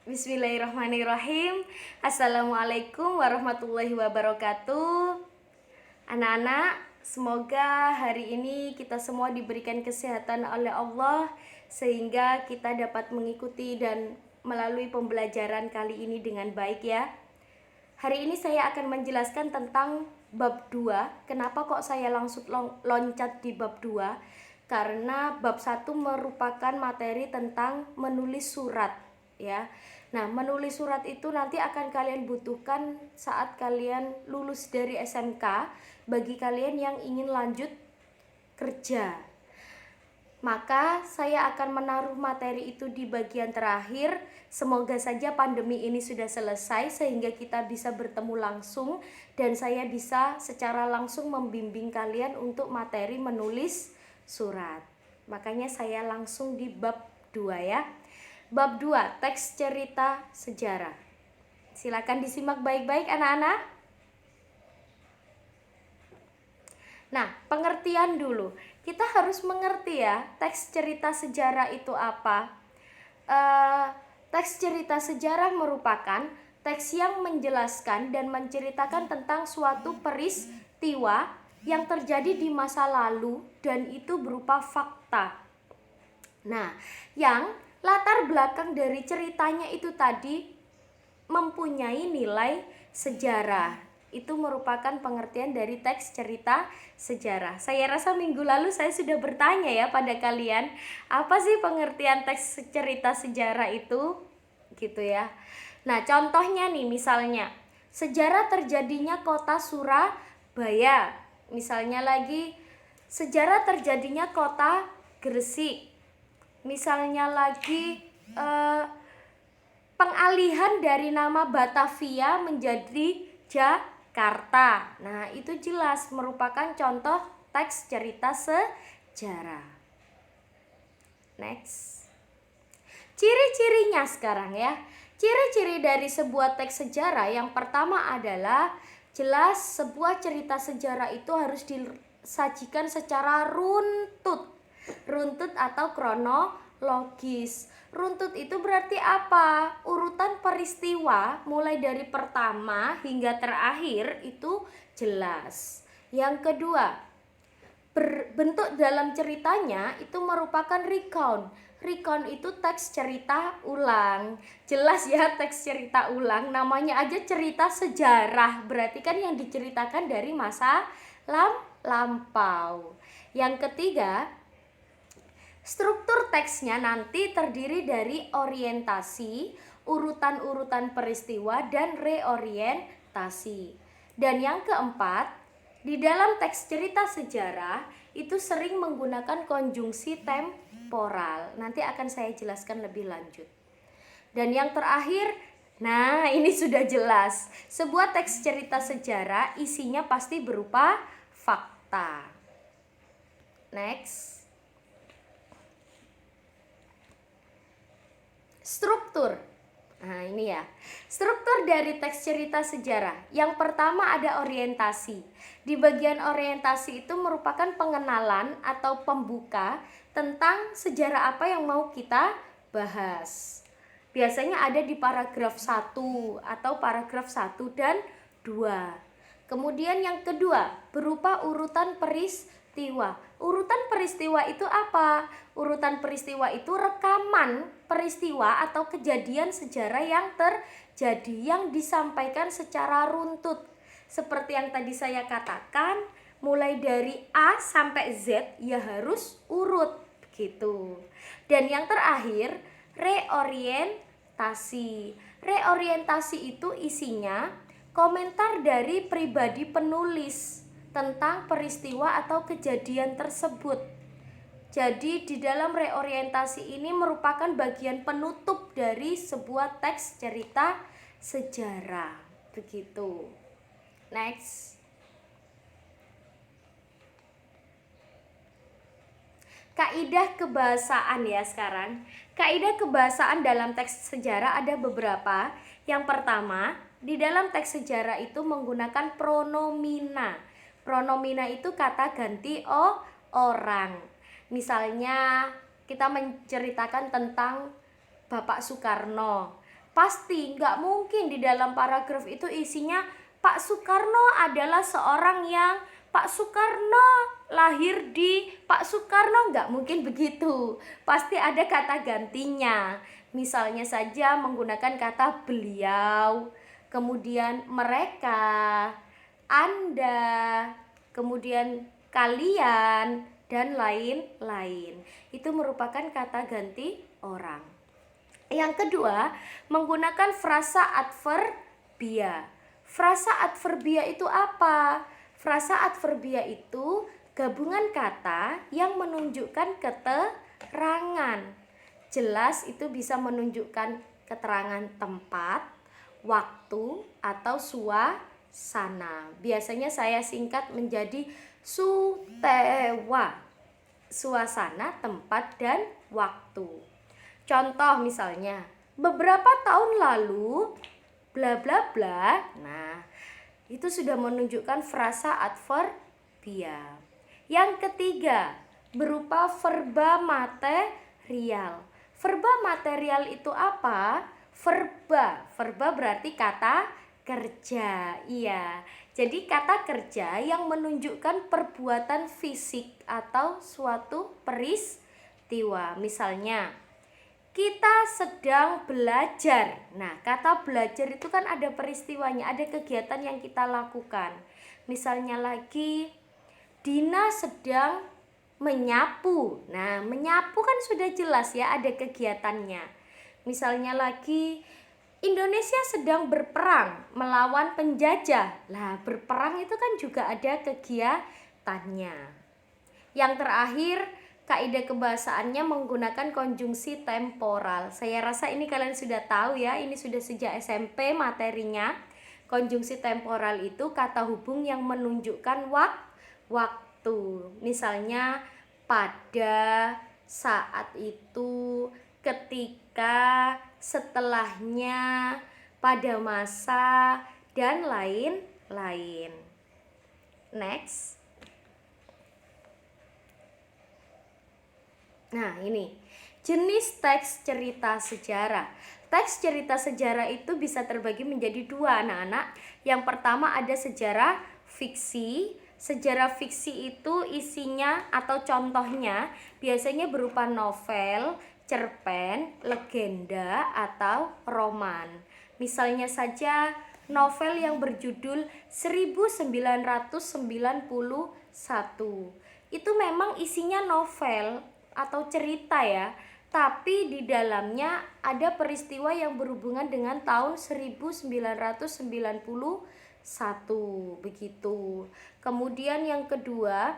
Bismillahirrahmanirrahim. Assalamualaikum warahmatullahi wabarakatuh. Anak-anak, semoga hari ini kita semua diberikan kesehatan oleh Allah sehingga kita dapat mengikuti dan melalui pembelajaran kali ini dengan baik ya. Hari ini saya akan menjelaskan tentang bab 2. Kenapa kok saya langsung loncat di bab 2? Karena bab 1 merupakan materi tentang menulis surat ya. Nah, menulis surat itu nanti akan kalian butuhkan saat kalian lulus dari SMK bagi kalian yang ingin lanjut kerja. Maka saya akan menaruh materi itu di bagian terakhir. Semoga saja pandemi ini sudah selesai sehingga kita bisa bertemu langsung dan saya bisa secara langsung membimbing kalian untuk materi menulis surat. Makanya saya langsung di bab 2 ya. Bab 2, teks cerita sejarah. Silakan disimak baik-baik anak-anak. Nah, pengertian dulu. Kita harus mengerti ya, teks cerita sejarah itu apa. Teks cerita sejarah merupakan teks yang menjelaskan dan menceritakan tentang suatu peristiwa yang terjadi di masa lalu dan itu berupa fakta. Nah, yang latar belakang dari ceritanya itu tadi mempunyai nilai sejarah. Itu merupakan pengertian dari teks cerita sejarah. Saya rasa minggu lalu saya sudah bertanya ya pada kalian, apa sih pengertian teks cerita sejarah itu? Gitu ya. Nah, contohnya nih misalnya, sejarah terjadinya kota Surabaya. Misalnya lagi, sejarah terjadinya kota Gresik. Misalnya lagi pengalihan dari nama Batavia menjadi Jakarta. Nah, itu jelas merupakan contoh teks cerita sejarah. Next. Ciri-cirinya sekarang ya. Ciri-ciri dari sebuah teks sejarah yang pertama adalah jelas sebuah cerita sejarah itu harus disajikan secara runtut. Runtut atau kronologis. Runtut itu berarti apa? Urutan peristiwa mulai dari pertama hingga terakhir itu jelas. Yang kedua, bentuk dalam ceritanya itu merupakan recount. Recount itu teks cerita ulang. Jelas ya, teks cerita ulang. Namanya aja cerita sejarah. Berarti kan yang diceritakan dari masa lampau. Yang ketiga, struktur teksnya nanti terdiri dari orientasi, urutan-urutan peristiwa, dan reorientasi. Dan yang keempat, di dalam teks cerita sejarah itu sering menggunakan konjungsi temporal. Nanti akan saya jelaskan lebih lanjut. Dan yang terakhir, nah ini sudah jelas. Sebuah teks cerita sejarah isinya pasti berupa fakta. Next. Struktur. Nah, ini ya. Struktur dari teks cerita sejarah. Yang pertama ada orientasi. Di bagian orientasi itu merupakan pengenalan atau pembuka tentang sejarah apa yang mau kita bahas. Biasanya ada di paragraf 1 atau paragraf 1 dan 2. Kemudian yang kedua, berupa urutan peristiwa. Urutan peristiwa itu apa? Urutan peristiwa itu rekaman peristiwa atau kejadian sejarah yang terjadi yang disampaikan secara runtut. Seperti yang tadi saya katakan, mulai dari A sampai Z ya harus urut gitu. Dan yang terakhir, reorientasi. Reorientasi itu isinya komentar dari pribadi penulis tentang peristiwa atau kejadian tersebut. Jadi di dalam reorientasi ini merupakan bagian penutup dari sebuah teks cerita sejarah. Begitu. Next. Kaidah kebahasaan ya sekarang. Kaidah kebahasaan dalam teks sejarah ada beberapa. Yang pertama, di dalam teks sejarah itu menggunakan pronomina. Pronomina itu kata ganti orang. Misalnya kita menceritakan tentang Bapak Soekarno. Pasti nggak mungkin di dalam paragraf itu isinya Pak Soekarno adalah seorang yang Pak Soekarno lahir di Pak Soekarno, nggak mungkin begitu. Pasti ada kata gantinya. Misalnya saja menggunakan kata beliau, kemudian mereka, Anda, kemudian kalian, dan lain-lain. Itu merupakan kata ganti orang. Yang kedua, menggunakan frasa adverbia. Frasa adverbia itu apa? Frasa adverbia itu gabungan kata yang menunjukkan keterangan. Jelas itu bisa menunjukkan keterangan tempat, waktu, atau suasana. Biasanya saya singkat menjadi sutewa. Suasana, tempat, dan waktu. Contoh misalnya, beberapa tahun lalu bla bla bla. Nah, itu sudah menunjukkan frasa adverbia. Yang ketiga, berupa verba material. Verba material itu apa? Verba berarti kata kerja. Iya. Jadi kata kerja yang menunjukkan perbuatan fisik atau suatu peristiwa. Misalnya, kita sedang belajar. Nah, kata belajar itu kan ada peristiwanya, ada kegiatan yang kita lakukan. Misalnya lagi, Dina sedang menyapu. Nah, menyapu kan sudah jelas ya, ada kegiatannya. Misalnya lagi, Indonesia sedang berperang melawan penjajah. Lah, berperang itu kan juga ada kegiatannya. Yang terakhir, kaidah kebahasaannya menggunakan konjungsi temporal. Saya rasa ini kalian sudah tahu ya, ini sudah sejak SMP materinya. Konjungsi temporal itu kata hubung yang menunjukkan waktu. Misalnya pada, saat itu, ketika, setelahnya, pada masa, dan lain-lain. Next. Nah, ini jenis teks cerita sejarah. Teks cerita sejarah itu bisa terbagi menjadi dua, anak-anak. Yang pertama ada sejarah fiksi. Sejarah fiksi itu isinya atau contohnya biasanya berupa novel, cerpen, legenda, atau roman. Misalnya saja novel yang berjudul 1991. Itu memang isinya novel atau cerita ya, tapi di dalamnya ada peristiwa yang berhubungan dengan tahun 1991 begitu. Kemudian yang kedua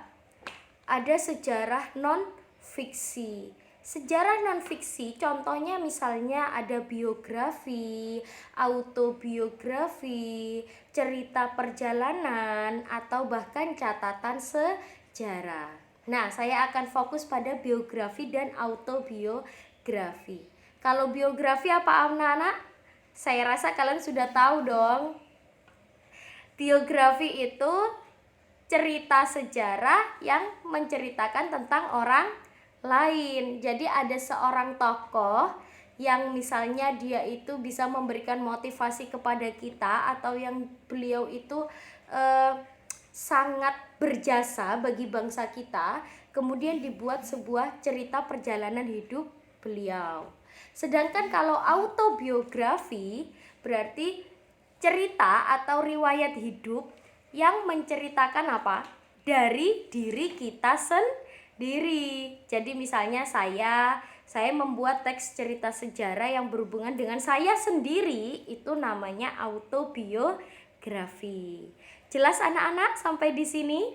ada sejarah non fiksi. Sejarah non fiksi contohnya misalnya ada biografi, autobiografi, cerita perjalanan, atau bahkan catatan sejarah. Nah, saya akan fokus pada biografi dan autobiografi. Kalau biografi apa anak-anak? Saya rasa kalian sudah tahu dong. Biografi itu cerita sejarah yang menceritakan tentang orang lain. Jadi ada seorang tokoh yang misalnya dia itu bisa memberikan motivasi kepada kita, atau yang beliau itu sangat berjasa bagi bangsa kita, kemudian dibuat sebuah cerita perjalanan hidup beliau. Sedangkan kalau autobiografi berarti cerita atau riwayat hidup yang menceritakan apa? Dari diri kita sendiri. Jadi misalnya saya membuat teks cerita sejarah yang berhubungan dengan saya sendiri, itu namanya autobiografi. Jelas anak-anak sampai di sini?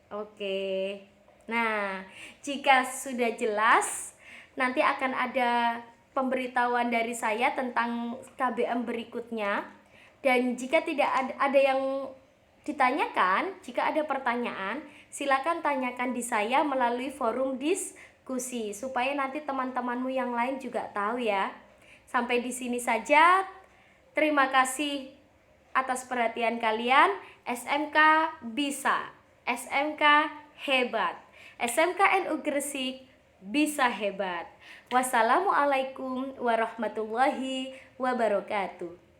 Oke. Nah, jika sudah jelas, nanti akan ada pemberitahuan dari saya tentang KBM berikutnya. Dan jika tidak ada yang ditanyakan, jika ada pertanyaan, silakan tanyakan di saya melalui forum diskusi supaya nanti teman-temanmu yang lain juga tahu ya. Sampai di sini saja. Terima kasih atas perhatian kalian. SMK bisa, SMK hebat, SMK NU Gresik bisa hebat. Wassalamualaikum warahmatullahi wabarakatuh.